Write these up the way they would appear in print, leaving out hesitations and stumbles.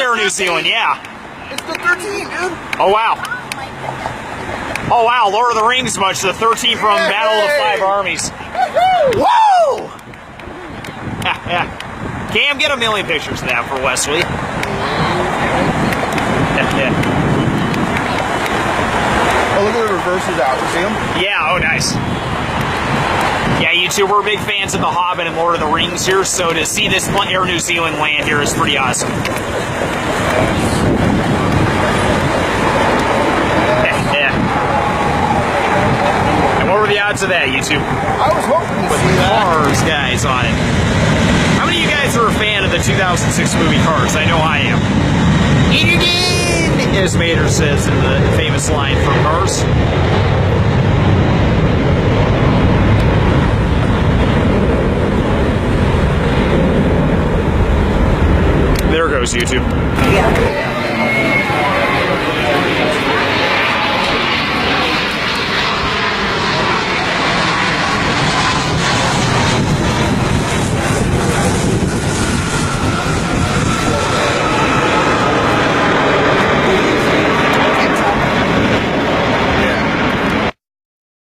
Air New Zealand, yeah. It's the 13, dude. Oh, wow. Oh, wow, Lord of the Rings much. The 13 from Battle of the Five Armies. Woo! Cam, get a million pictures of that for Wesley. Oh, look at the reverses out. You see them? Yeah, oh, nice. Yeah, you two, we're big fans of The Hobbit and Lord of the Rings here, so to see this Air New Zealand land here is pretty awesome. And what were the odds of that, you two? I was hoping to see that. Cars, guys, on it. How many of you guys are a fan of the 2006 movie Cars? I know I am. Eat it in, as Mater says in the famous line from Cars. There goes YouTube. Yeah.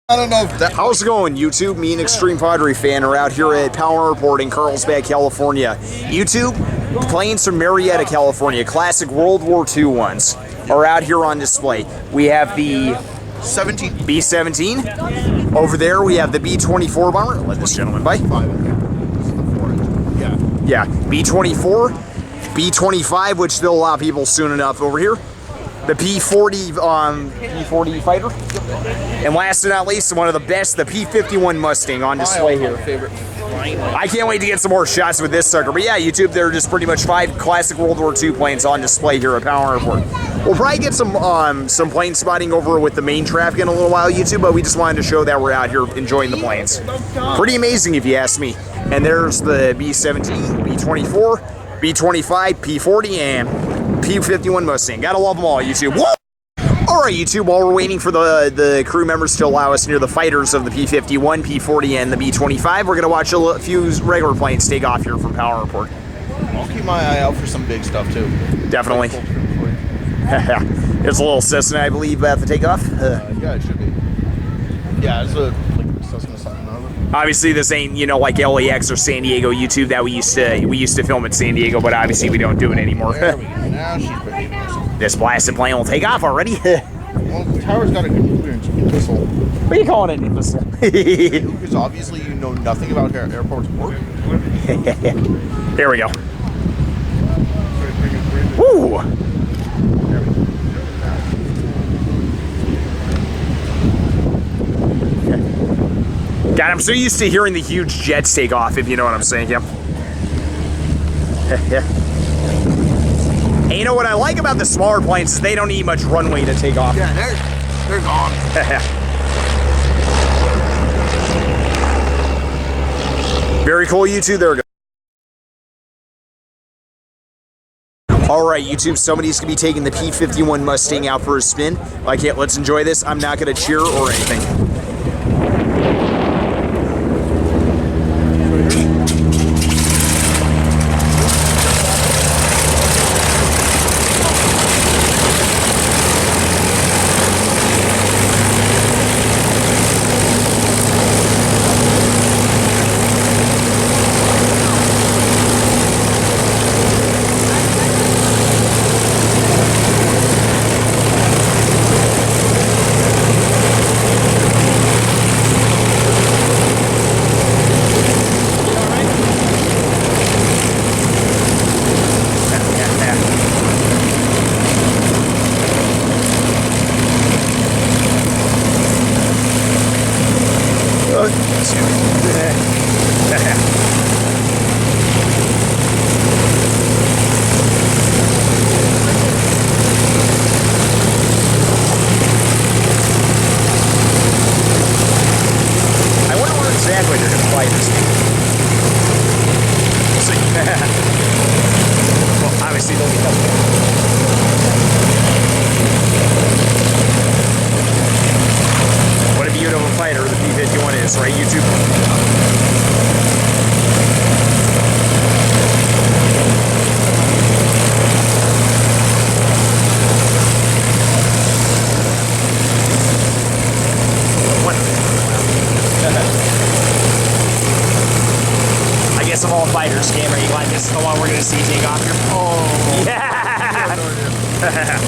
I don't know if that... How's it going, YouTube? Me and Extreme Padre Fan are out here at Palomar Airport in Carlsbad, California. YouTube, planes from Marietta, California, classic World War II ones, are out here on display. We have the B17. Over there, we have the B24 bomber. Let this gentleman by. Yeah, B24, B25, which they'll allow people soon enough over here. The P40 fighter, and last but not least, one of the best, the P51 Mustang on display here. I can't wait to get some more shots with this sucker. But yeah, YouTube, there are just pretty much 5 classic World War II planes on display here at Palomar Airport. We'll probably get some plane spotting over with the main traffic in a little while, YouTube, but we just wanted to show that we're out here enjoying the planes. Pretty amazing, if you ask me. And there's the B17, B24, B25, P40, and P51 Mustang. Gotta love them all, YouTube. Whoa! Alright, YouTube, while we're waiting for the crew members to allow us near the fighters of the P51, P40, and the B25, we're gonna watch a few regular planes take off here from Palomar Airport. I'll keep my eye out for some big stuff, too. Definitely. It's a little Cessna, I believe, at the takeoff. Yeah, it should be. Yeah, it's a Cessna something. Obviously, this ain't, you know, like LAX or San Diego, YouTube, that we used to film at San Diego, but obviously we don't do it anymore. There we go. Now she's pretty. This blasted plane will take off already. Well, the tower's got a nuclear missile. What are you calling it, an imbecile? Because obviously you know nothing about how airports work. Here we go. Woo! God, I'm so used to hearing the huge jets take off, if you know what I'm saying, Kim. Hey, you know what I like about the smaller planes is they don't need much runway to take off. Yeah, they're gone. Very cool, YouTube. There we go. Alright, YouTube, somebody's going to be taking the P51 Mustang out for a spin. Like, yeah, let's enjoy this. I'm not going to cheer or anything. What a beautiful fighter the P51 is, right, YouTube? fighters, Cam. Are you glad this is the one we're gonna see take off here? Oh. Yeah.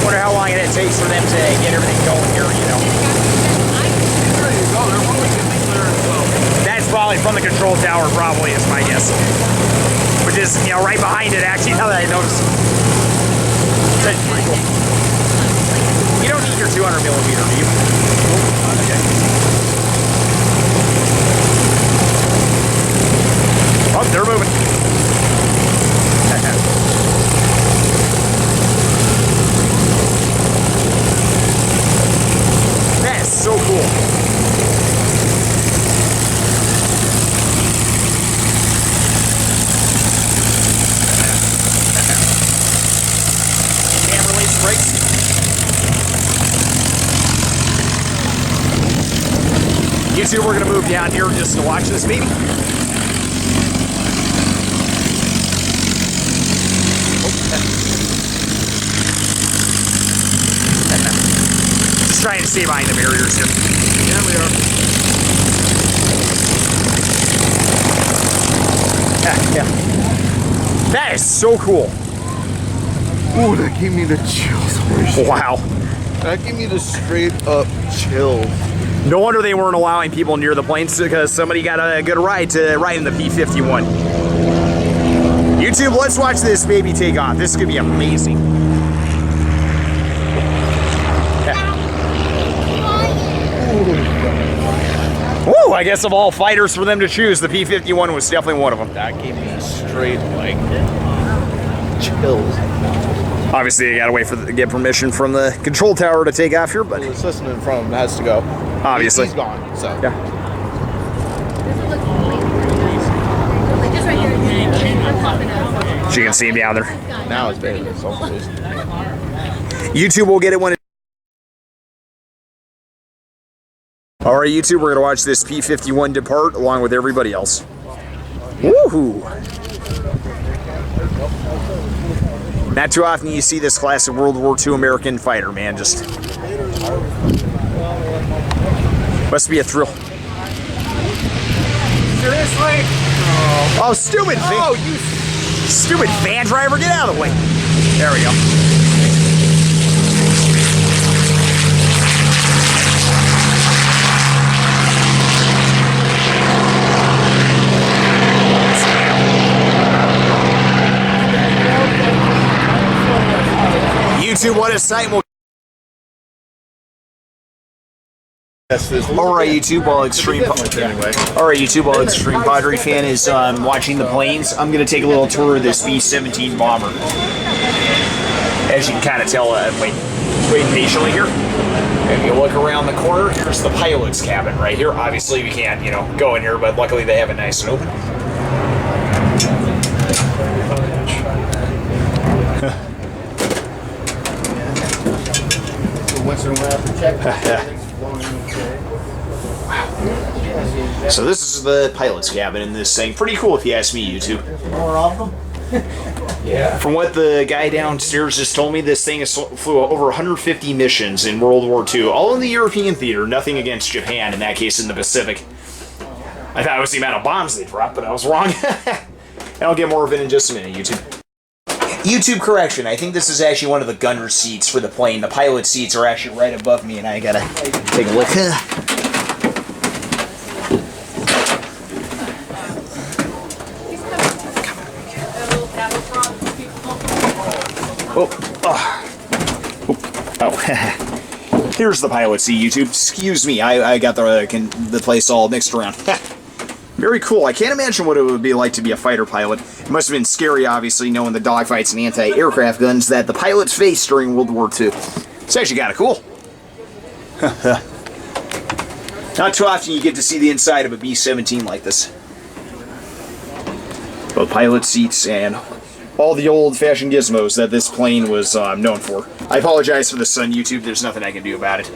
Wonder how long it takes for them to get everything going here, you know. There you go. They're probably getting clear as well. That's probably from the control tower, probably, is my guess. Which is, you know, right behind it, actually, now that I notice. That's pretty cool. You don't need your 200 millimeter, do you? Okay. Oh, they're moving. That is so cool. Camera release brakes. You two, we're gonna move down here just to watch this baby. Just trying to stay behind the barriers here. Yeah, we are. Yeah. That is so cool. Ooh, that gave me the chills. Holy shit. Wow. That gave me the straight up chills. No wonder they weren't allowing people near the planes, because somebody got a good ride to ride in the P51. YouTube, let's watch this baby take off. This is gonna be amazing. Woo! I guess of all fighters for them to choose, the P51 was definitely one of them. That gave me straight, like, chills. Obviously, you gotta wait for get permission from the control tower to take off here, but The assistant in front of him has to go. obviously. He's gone, so. Yeah. So you can see him down there. Now it's better than someplace. YouTube will get it when it. Alright, YouTube, we're gonna watch this P51 depart along with everybody else. Woohoo! Not too often you see this classic World War II American fighter, man. Just must be a thrill. Seriously? Oh, stupid! Oh, you Stupid van driver, get out of the way. There we go. YouTube, what a sight. Alright, YouTube, while Extreme Padre fan is watching the planes, I'm going to take a little tour of this B17 bomber. As you can kind of tell, wait patiently here. If you look around the corner, here's the pilot's cabin right here. Obviously, we can't, you know, go in here, but luckily they have it nice and open. So this is the pilot's cabin in this thing. Pretty cool if you ask me, YouTube. more of them? Yeah. From what the guy downstairs just told me, this thing flew over 150 missions in World War II, all in the European theater, nothing against Japan, in that case in the Pacific. I thought it was the amount of bombs they dropped, but I was wrong. And I'll get more of it in just a minute, YouTube. YouTube correction, I think this is actually one of the gunner seats for the plane. The pilot seats are actually right above me, and I gotta take a look. Oh. Here's the pilot seat, YouTube. Excuse me, I got the place all mixed around. Very cool. I can't imagine what it would be like to be a fighter pilot. It must have been scary, obviously, knowing the dogfights and anti-aircraft guns that the pilots faced during World War II. It's actually kind of cool. Not too often you get to see the inside of a B-17 like this. Both pilot seats and all the old-fashioned gizmos that this plane was known for. I apologize for the sun, YouTube. There's nothing I can do about it.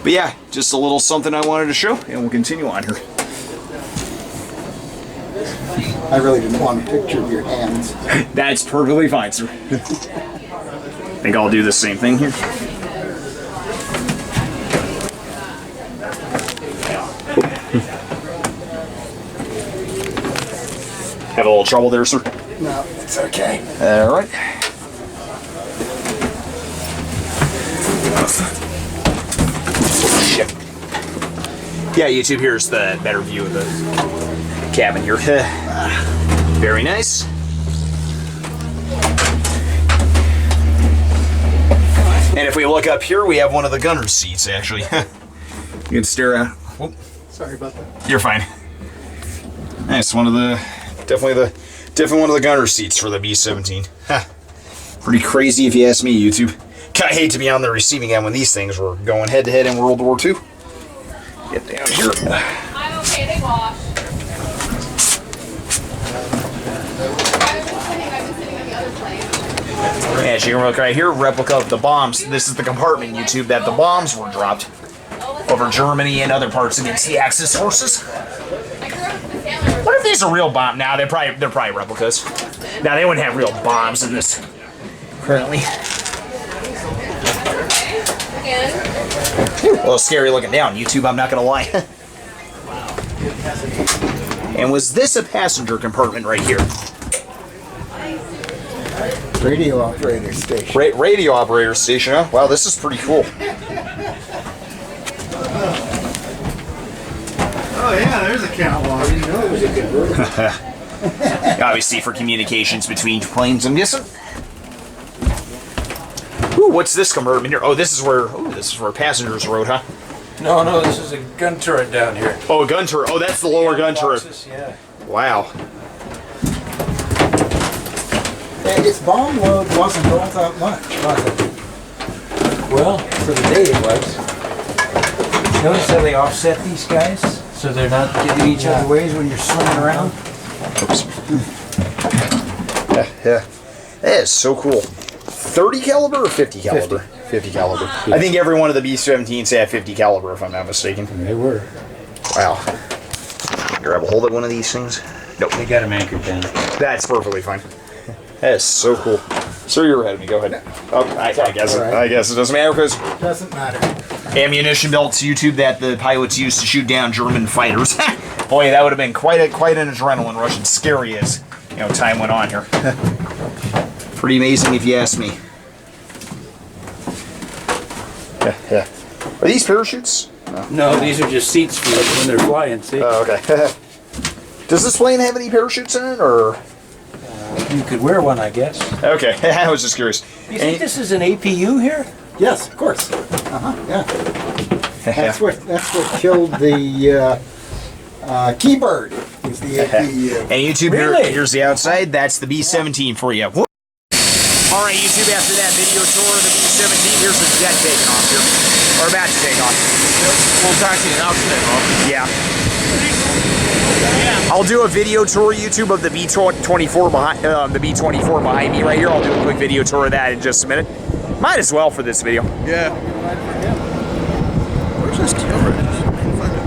But yeah, just a little something I wanted to show, and we'll continue on here. I really didn't want a picture of your hands. That's perfectly fine, sir. I think I'll do the same thing here. Have a little trouble there, sir? No, it's okay. All right. Shit. Yeah, YouTube, here's the better view of the cabin here. Very nice. And if we look up here, we have one of the gunner's seats, actually. You can stare at. Whoop. Sorry about that. You're fine. Nice, one of the definitely one of the gunner's seats for the B17. Pretty crazy if you ask me, YouTube. I hate to be on the receiving end when these things were going head to head in World War II. Get down here. I'm okay, they wash. As you can look right here, replica of the bombs. This is the compartment, YouTube, that the bombs were dropped over Germany and other parts against the Axis forces. What if these are real bombs? Nah, they're probably replicas. Nah, they wouldn't have real bombs in this currently. A little scary looking down, YouTube, I'm not gonna lie. And was this a passenger compartment right here? Radio operator station. Radio operator station, huh? Wow, this is pretty cool. Oh yeah, there's a catalog. I didn't know it was a converter. Obviously for communications between planes, I'm guessing. Ooh, what's this compartment here? Oh, this is where passengers rode, huh? No, this is a gun turret down here. Oh, a gun turret. Oh, that's the lower gun turret. Yeah. Wow. Its bomb load wasn't all that much, was it? Well, for the day it was. Notice how they offset these guys? So they're not getting each other ways when you're swinging around? Oops. Yeah. That is so cool. 30 caliber or 50 caliber? 50 caliber. I think every one of the B-17s had 50 caliber, if I'm not mistaken. They were. Wow. Grab a hold of one of these things. Nope. They got them anchored down. That's perfectly fine. That is so cool. Sir, you're ahead of me. Go ahead. Oh, I guess All right. I guess it doesn't matter because Doesn't matter. ammunition belts, YouTube, that the pilots used to shoot down German fighters. Boy, that would have been quite an adrenaline rush and scary as time went on here. Pretty amazing if you ask me. Yeah. Are these parachutes? No, these are just seats for when they're flying, see? Oh, okay. Does this plane have any parachutes in it, or? You could wear one, I guess. Okay, I was just curious. You think this is an APU here? Yes, of course. Yeah. That's what killed the Keybird. Was the APU. And YouTube, Really? here's the outside. That's the B-17 for you. Whoop. All right, YouTube, after that video tour of the B-17, here's the jet taking off here. Or about to take off. We'll taxi it out today, Yeah. I'll do a video tour, YouTube, of the B-24 behind me right here. I'll do a quick video tour of that in just a minute. Might as well for this video. Yeah. Where's this camera?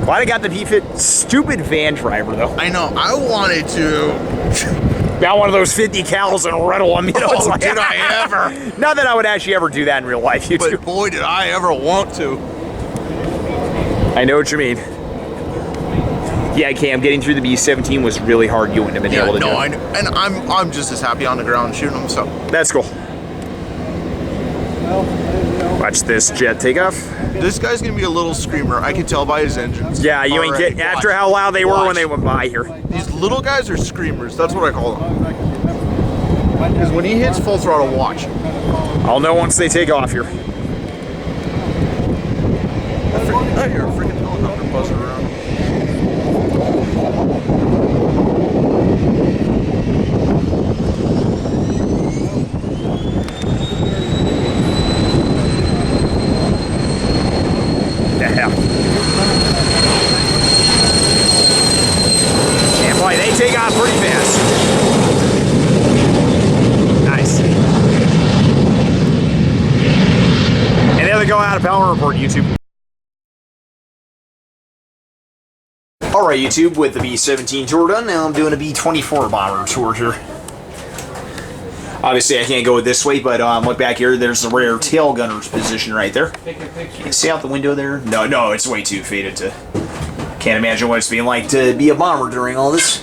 Well, I got the P50. Stupid van driver, though. I know. I wanted to. Got one of those 50 cals and rental them. It's like, did I ever? Not that I would actually ever do that in real life, YouTube. But boy, did I ever want to. I know what you mean. Yeah, Cam, getting through the B-17 was really hard. You wouldn't have been able to do it. I know. And I'm just as happy on the ground shooting them. So That's cool. Watch this jet take off. this guy's gonna be a little screamer. I can tell by his engines. Yeah, you ain't Already. get after how loud they were when they went by here. These little guys are screamers. That's what I call them. Because when he hits full throttle, watch. I'll know once they take off here. I hear a freaking helicopter buzzing around. Yeah. And boy, they take off pretty fast. Nice. And there they go out of Palomar Airport, YouTube. Alright, YouTube, with the B17 tour done, now I'm doing a B24 bomber tour here. Obviously, I can't go this way, but look back here. There's the rear tail gunner's position right there. Can you see out the window there? No, it's way too faded to... Can't imagine what it's being like to be a bomber during all this.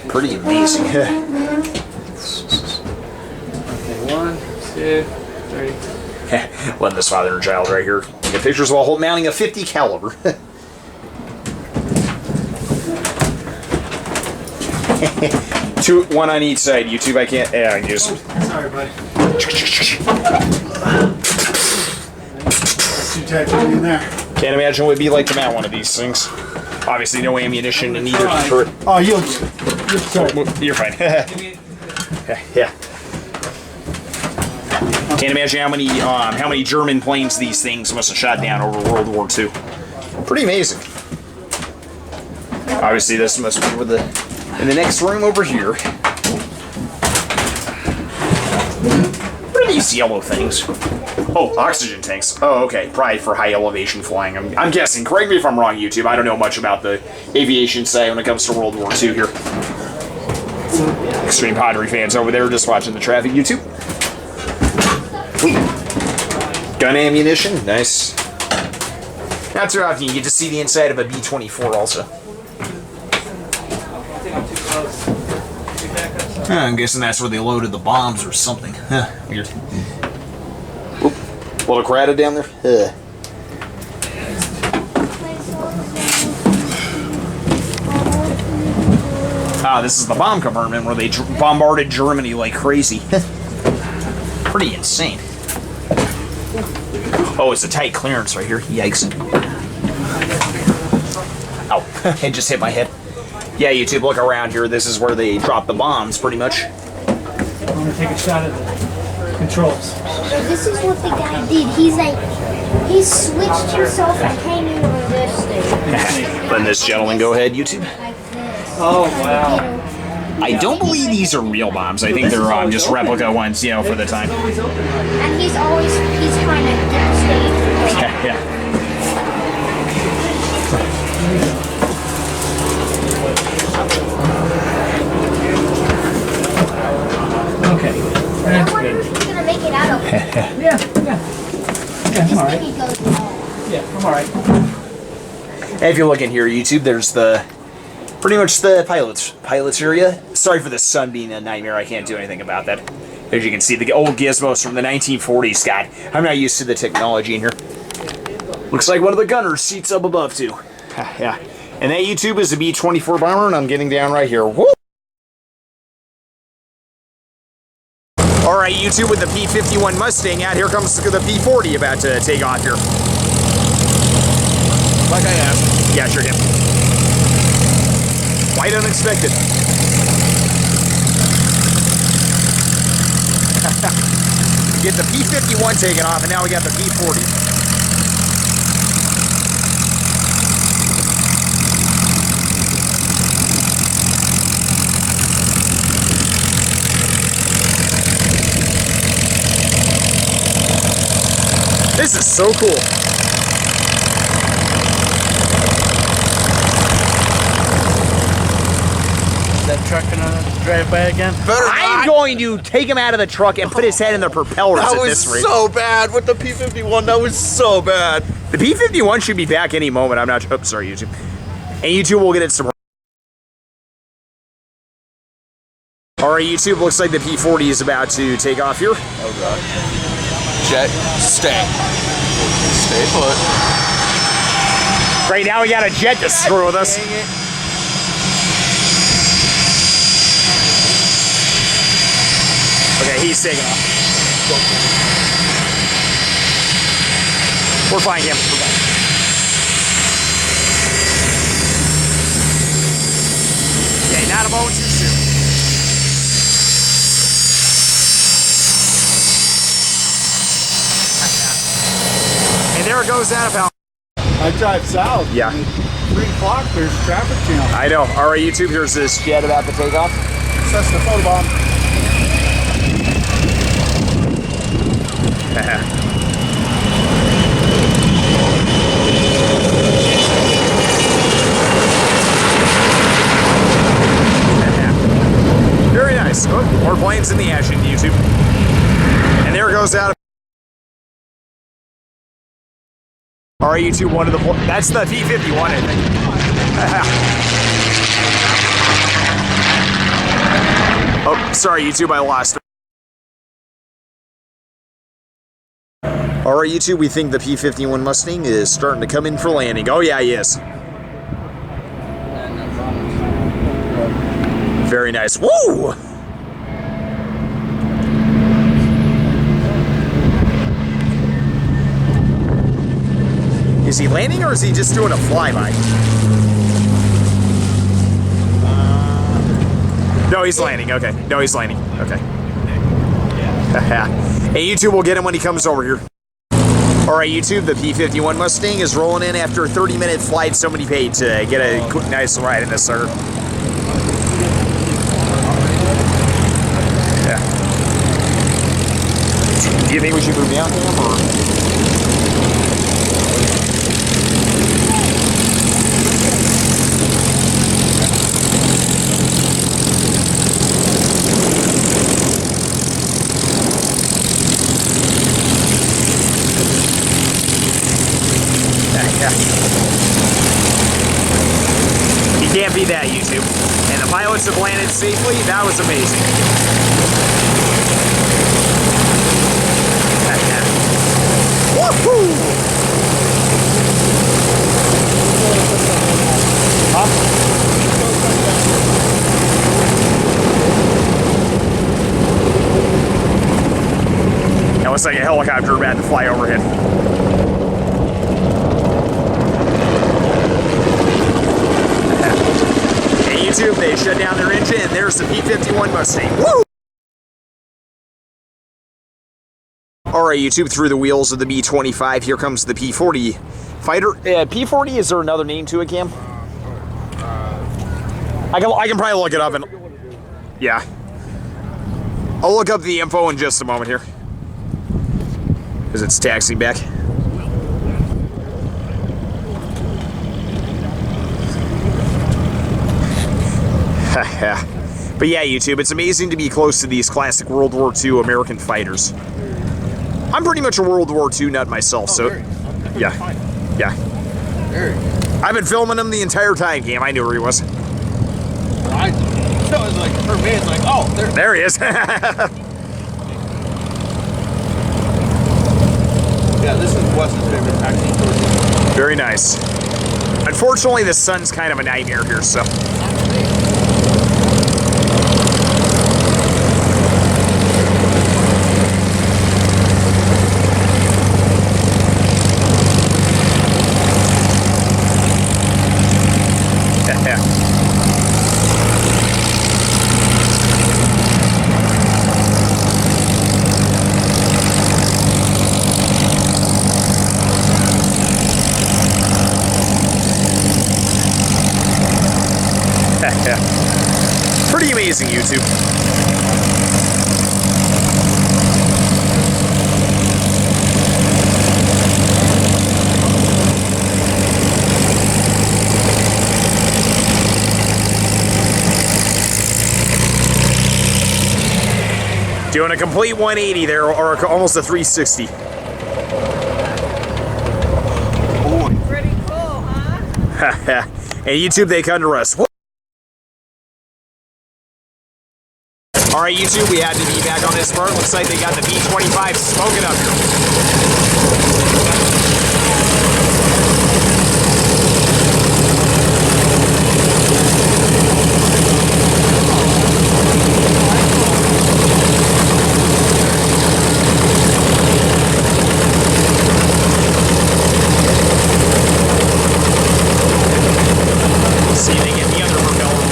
Pretty amazing. Okay, 1, 2, 3. Letting this father and child right here get pictures while mounting a 50 caliber. One on each side. YouTube, I can't. Yeah, I can just. Sorry, buddy. Too tight in there. Can't imagine what it'd be like to mount one of these things. Obviously, no ammunition in either turret. Oh, you're sorry. You're fine. Yeah. Can't imagine how many German planes these things must have shot down over World War II. Pretty amazing. Obviously, this must be with in the next room over here. What are these yellow things? Oh, oxygen tanks. Oh, okay. Probably for high elevation flying. I'm guessing. Correct me if I'm wrong, YouTube. I don't know much about the aviation side when it comes to World War II here. Extreme Padre fans over there just watching the traffic, YouTube. Gun ammunition. Nice. Not too often you get to see the inside of a B-24 also. I'm guessing that's where they loaded the bombs or something. Weird. Oop. A little crowded down there. This is the bomb compartment where they bombarded Germany like crazy. Pretty insane. Oh, it's a tight clearance right here. Yikes. Ow. It just hit my head. Yeah, YouTube, look around here. This is where they drop the bombs, pretty much. I'm gonna take a shot at the controls. So this is what the guy did. He switched himself and came in on this thing. Letting this gentleman go ahead, YouTube. Like this. Oh, wow. I don't believe these are real bombs. I think they're just replica ones, you know, for the time. And he's trying to get the stage. Yeah. Okay. I That's wonder good. if he's gonna make it out of it. Yeah, I'm This alright. thing goes long. Yeah, I'm alright. And if you look in here, YouTube, there's pretty much the pilot's area. Sorry for the sun being a nightmare. I can't do anything about that. As you can see, the old gizmos from the 1940s. God, I'm not used to the technology in here. Looks like one of the gunners seats up above, too. Yeah. And that, YouTube, is the B-24 bomber, and I'm getting down right here. Woo! Alright, YouTube, with the P51 Mustang out, here comes the P40 about to take off here. Like I asked. Yeah, sure, him. Quite unexpected. We get the P51 taken off, and now we got the P40. This is so cool. That truck gonna drive by again? I'm going to take him out of the truck and put his head in the propellers That at was this rate. so bad with the P51. That was so bad. The P51 should be back any moment. I'm not. Oh, sorry, YouTube. And YouTube will get it some. Alright, YouTube, looks like the P40 is about to take off here. Oh god. Jet, stay. Stay put. Right now we got a jet to screw with us. Okay, he's taking off. We're fine, Cam. We're fine. Okay, not a moment too soon. And there it goes out of hell. I drive south. Yeah. 3 o'clock, there's traffic jam. I know. Alright, YouTube, here's this jet about to take off. That's the photobomb. smashing YouTube. And there goes out. All right, YouTube, one of the... That's the P51, I think. Oh, sorry, YouTube, I lost it. All right, YouTube, we think the P51 Mustang is starting to come in for landing. Oh, yeah, he is. Very nice. Woo! Is he landing or is he just doing a flyby? No, he's landing. Okay. No, he's landing. Okay. Hey, YouTube, we'll get him when he comes over here. All right, YouTube, the P51 Mustang is rolling in after a 30-minute flight. Somebody paid to get a quick, nice ride in this, sir. Yeah. Do you think we should move down to him, or? You can't beat that, YouTube. And the pilots have landed safely. That was amazing. Woohoo! That looks like a helicopter about to fly overhead. YouTube, they shut down their engine, and there's the P51 Mustang. Woo! Alright, YouTube, through the wheels of the B25, here comes the P40 fighter. P40, is there another name to it, Cam? I can probably look it up and... Yeah. I'll look up the info in just a moment here. Because it's taxiing back. But yeah, YouTube, it's amazing to be close to these classic World War II American fighters. I'm pretty much a World War II nut myself, so... Yeah. Yeah. I've been filming him the entire time, Cam. I knew where he was. So it's like, for me, it's like, oh, there he is. Yeah, this is Wes's favorite taxi course. Very nice. Unfortunately, the sun's kind of a nightmare here, so... Pretty amazing, YouTube. Doing a complete 180 there, or almost a 360. Pretty cool, huh? And YouTube, they come to rest. Alright, YouTube, we had to be back on this part. Looks like they got the B25 smoking up here. See if they get the other propeller.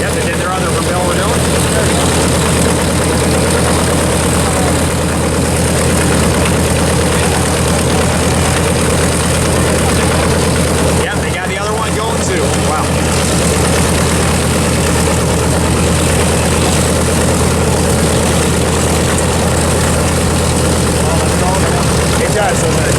Yep, they did their other propeller down. Yep, they got the other one going too. Wow. It does, doesn't it?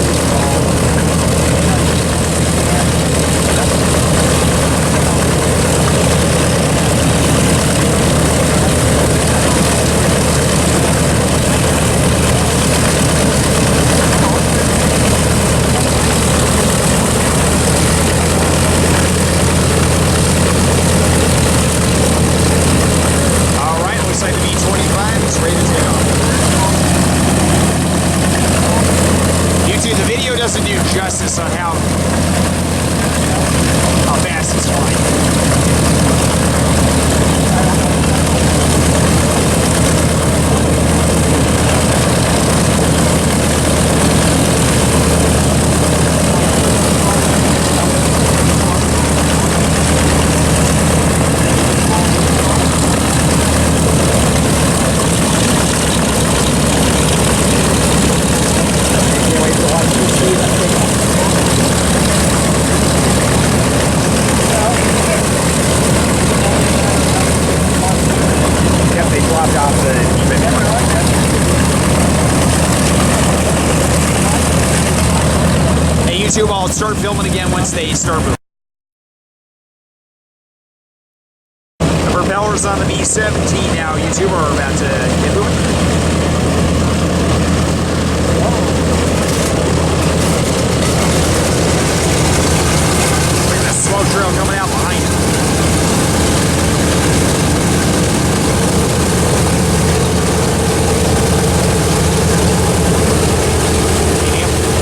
YouTube, I'll start filming again once they start moving. The propellers on the B17 now, YouTube, are about to get moving. Smoke trail coming out behind it.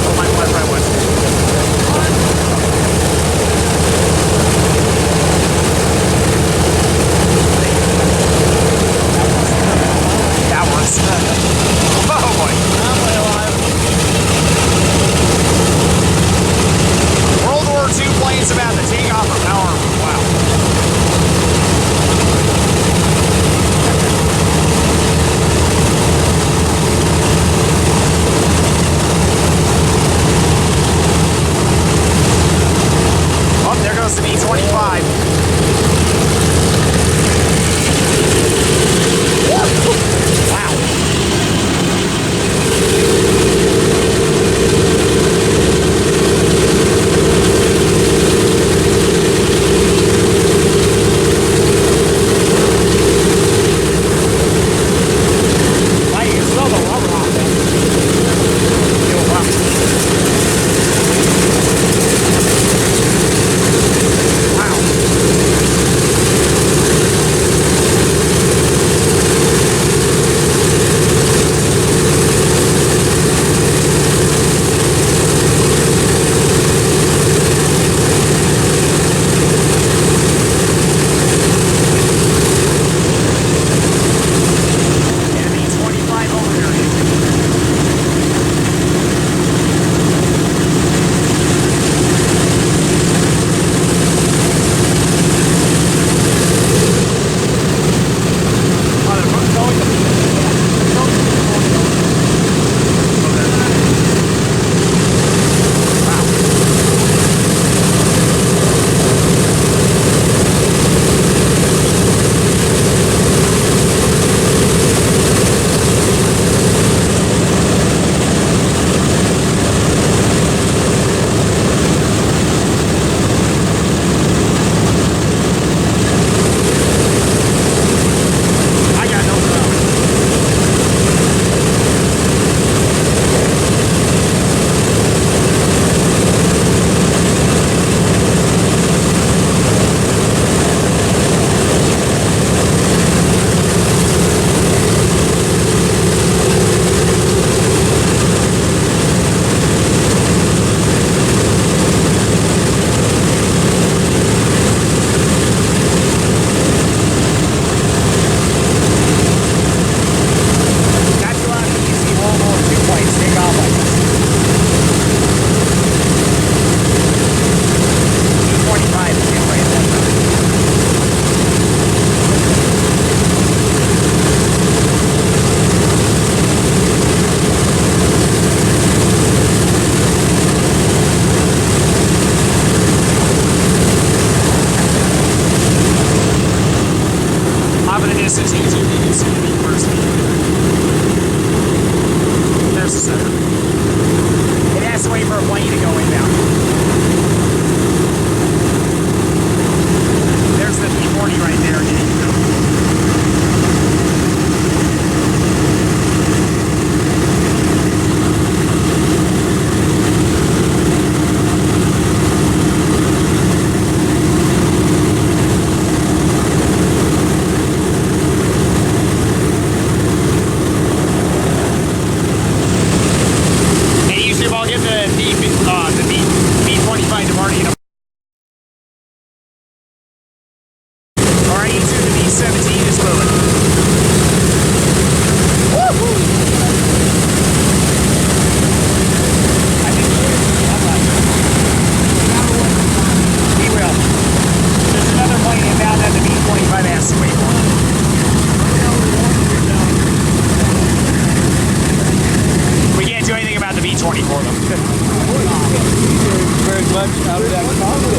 Oh, my left, right, west. That works. Oh boy. World War II planes about to take off a power. Wow. Oh, there goes the B25.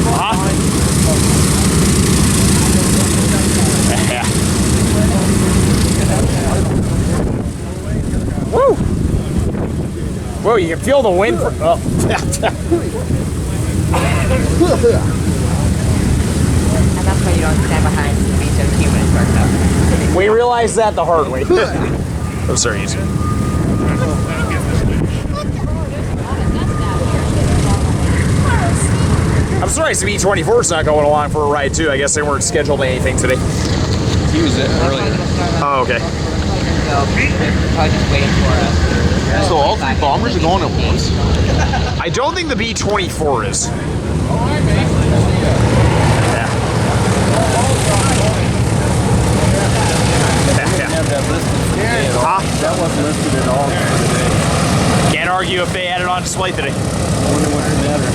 Wow. Whoa, you can feel the wind. Oh. And that's why you don't stand behind the B17 when it starts up. We realized that the hard way. Oh, sorry. I'm surprised the B24 is not going along for a ride too. I guess they weren't scheduled anything today. He was it earlier. Oh, okay. So, probably just waiting for us. So all three bombers are going at once? I don't think the B24 is. That wasn't listed at all for today. Can't argue if they had it on display today. I wonder what it mattered.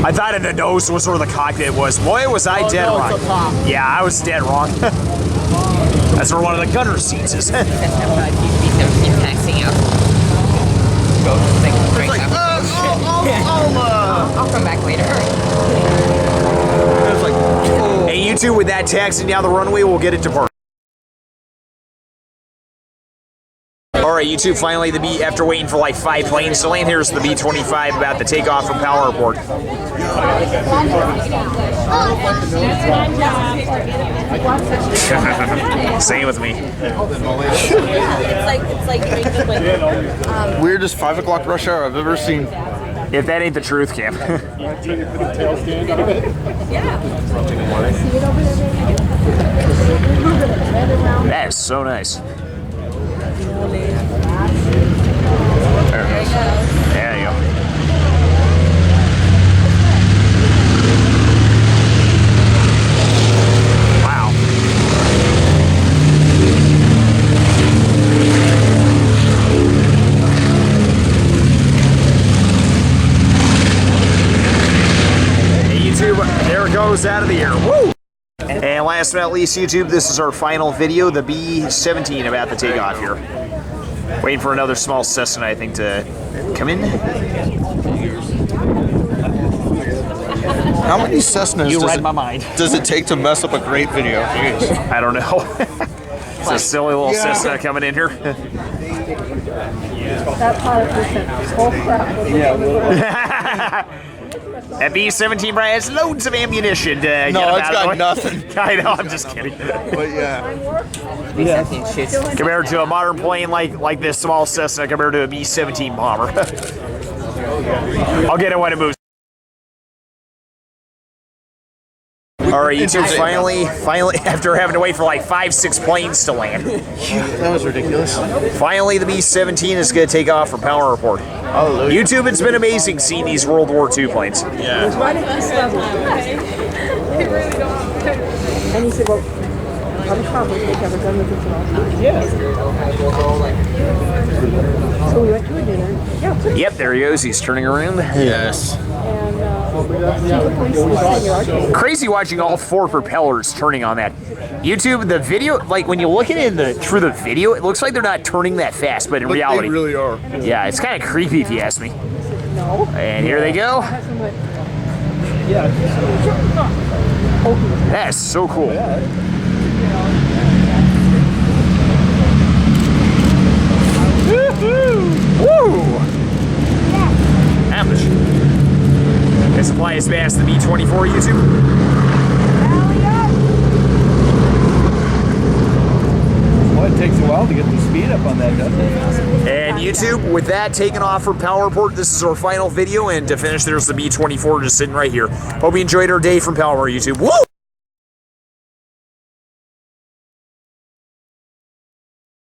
I thought in the nose was where the cockpit was. Boy, was I dead wrong. Yeah, I was dead wrong. That's where one of the gunner seats is. That's not what B17 taxing out. Go to the second break. I'll come back later. It's like, oh. Hey, you two, with that taxi down the runway, we'll get it to park. All right, you two, finally the B, after waiting for like 5 planes to land, here's the B25 about to take off from Palomar Airport. Same with me. Weirdest 5 o'clock rush hour I've ever seen. If that ain't the truth, Cam. That is so nice. There it goes. There you go. Wow. Hey, YouTube, there it goes out of the air. Woo! And last but not least, YouTube, this is our final video, the B17 about to take off here. Waiting for another small Cessna, I think, to come in. How many Cessnas You read my mind. does it take to mess up a great video? Jeez. I don't know. It's a silly little Cessna coming in here. That B-17 Brian has loads of ammunition to No, it's got nothing. I know, I'm just kidding. But yeah. B17 shoots. Compared to a modern plane like this small Cessna, compared to a B-17 bomber. I'll get it when it moves. All right, YouTube, finally, after having to wait for like 5-6 planes to land. That was ridiculous. Finally, the B-17 is going to take off from Palomar Airport. Hallelujah. YouTube, it's been amazing seeing these World War II planes. Yeah. And he said, well, I'm confident they've never done this at all. Yeah. So we went to a dinner. Yeah. Yep, there he goes. He's turning around. Yes. And Crazy watching all 4 propellers turning on that. YouTube, the video, like when you look at it through the video, it looks like they're not turning that fast, but in reality, They really are. yeah, it's kind of creepy if you ask me. And here they go. That's so cool. Woo! Ouch. This supply is fast, the B24, YouTube. Well, it takes a while to get the speed up on that, doesn't it? And YouTube, with that taken off from Palomar Airport, this is our final video, and to finish, there's the B24 just sitting right here. Hope you enjoyed our day from Palomar, YouTube. Woo!